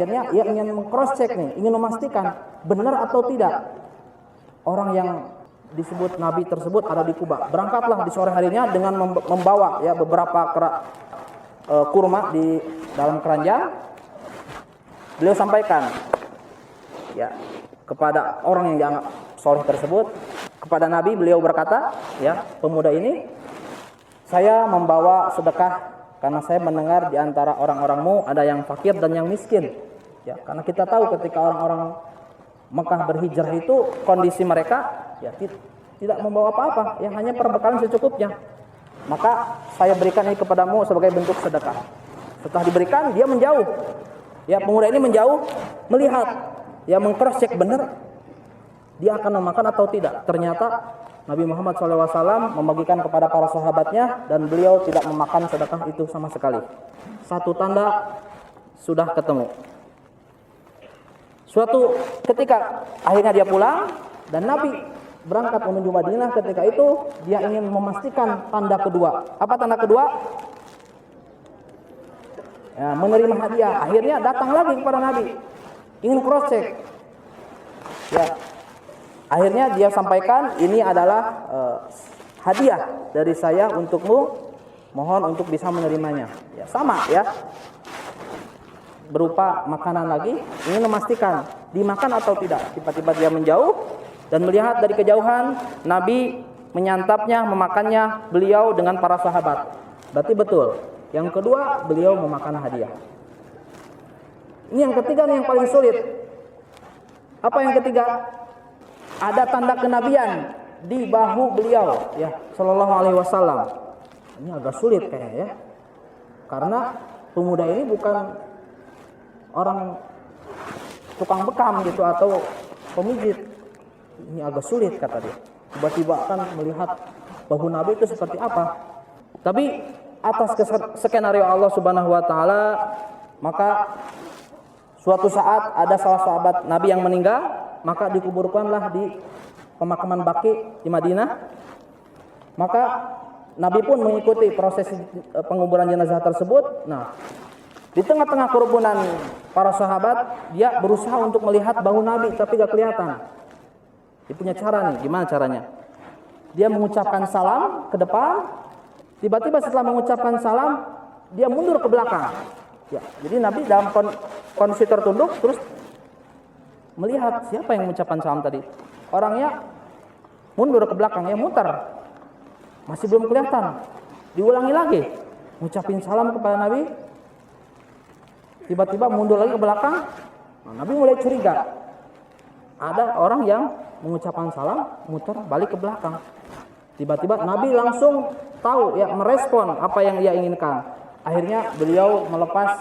Akhirnya ia ingin cross check nih, ingin memastikan benar atau tidak orang yang disebut nabi tersebut ada di Kuba. Berangkatlah di sore harinya dengan membawa ya beberapa kurma di dalam keranjang. Beliau sampaikan ya kepada orang yang dianggap soleh tersebut, kepada Nabi beliau berkata, ya, pemuda ini, saya membawa sedekah karena saya mendengar di antara orang-orangmu ada yang fakir dan yang miskin. Ya, karena kita tahu ketika orang-orang Mekah berhijrah itu kondisi mereka ya tidak membawa apa-apa, ya hanya perbekalan secukupnya. Maka saya berikan ini kepadamu sebagai bentuk sedekah. Setelah diberikan, dia menjauh. Ya, pemuda ini menjauh, melihat, ya meng-cross check benar dia akan memakan atau tidak. Ternyata Nabi Muhammad SAW membagikan kepada para sahabatnya dan beliau tidak memakan sedekah itu sama sekali. Satu tanda sudah ketemu. Suatu ketika akhirnya dia pulang dan Nabi berangkat menuju Madinah. Ketika itu dia ingin memastikan tanda kedua. Apa tanda kedua? Ya, menerima hadiah. Akhirnya datang lagi kepada Nabi, ingin cross check. Ya, akhirnya dia sampaikan, ini adalah hadiah dari saya untukmu, mohon untuk bisa menerimanya. Ya, sama ya, berupa makanan lagi, ingin memastikan dimakan atau tidak. Tiba-tiba dia menjauh dan melihat dari kejauhan Nabi menyantapnya, memakannya beliau dengan para sahabat. Berarti betul. Yang kedua, beliau memakan hadiah. Ini yang ketiga nih yang paling sulit. Apa yang ketiga? Ada tanda kenabian di bahu beliau, ya, sallallahu alaihi wasallam. Ini agak sulit kayaknya ya. Karena pemuda ini bukan orang tukang bekam gitu atau pemijit. Ini agak sulit kata dia. Tiba-tiba kan melihat bahu Nabi itu seperti apa. Tapi atas skenario Allah Subhanahu wa taala, maka suatu saat ada salah sahabat Nabi yang meninggal, maka dikuburkanlah di pemakaman Baqi di Madinah. Maka Nabi pun mengikuti proses penguburan jenazah tersebut. Nah, di tengah-tengah kerumunan para sahabat, dia berusaha untuk melihat bahu Nabi tapi gak kelihatan. Dia punya cara nih, gimana caranya? Dia mengucapkan salam ke depan, tiba-tiba setelah mengucapkan salam, dia mundur ke belakang. Ya, jadi Nabi dalam kondisi tertunduk terus melihat siapa yang mengucapkan salam tadi. Orangnya mundur ke belakang, ya muter. Masih belum kelihatan. Diulangi lagi, mengucapin salam kepada Nabi. Tiba-tiba mundur lagi ke belakang. Nah, Nabi mulai curiga. Ada orang yang mengucapkan salam, muter balik ke belakang. Tiba-tiba Nabi langsung tahu, ya, merespon apa yang ia inginkan. Akhirnya beliau melepas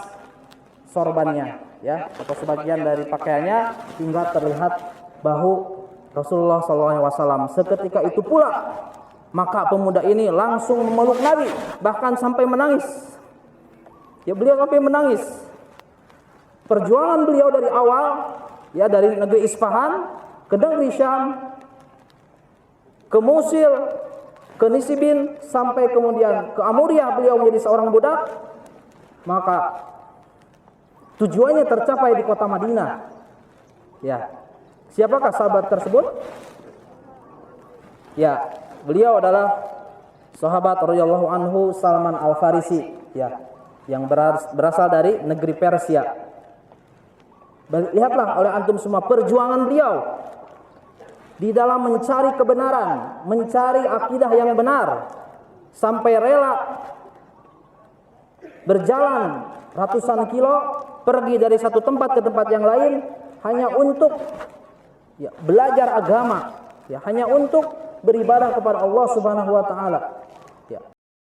sorbannya, ya, atau sebagian dari pakaiannya hingga terlihat bahu Rasulullah SAW. Seketika itu pula maka pemuda ini langsung memeluk Nabi, bahkan sampai menangis. Ya, beliau sampai menangis. Perjuangan beliau dari awal, ya, dari negeri Isfahan ke negeri Syam, ke Mosul, ke Nisibin, sampai kemudian ke Amuriah beliau menjadi seorang budak. Maka tujuannya tercapai di kota Madinah. Ya, siapakah sahabat tersebut? Ya, beliau adalah sahabat radhiyallahu anhu Salman Al-Farisi, ya, yang berasal dari negeri Persia. Lihatlah oleh antum semua perjuangan beliau di dalam mencari kebenaran, mencari akidah yang benar, sampai rela berjalan ratusan kilo, pergi dari satu tempat ke tempat yang lain hanya untuk, ya, belajar agama, ya, hanya untuk beribadah kepada Allah Subhanahu wa taala.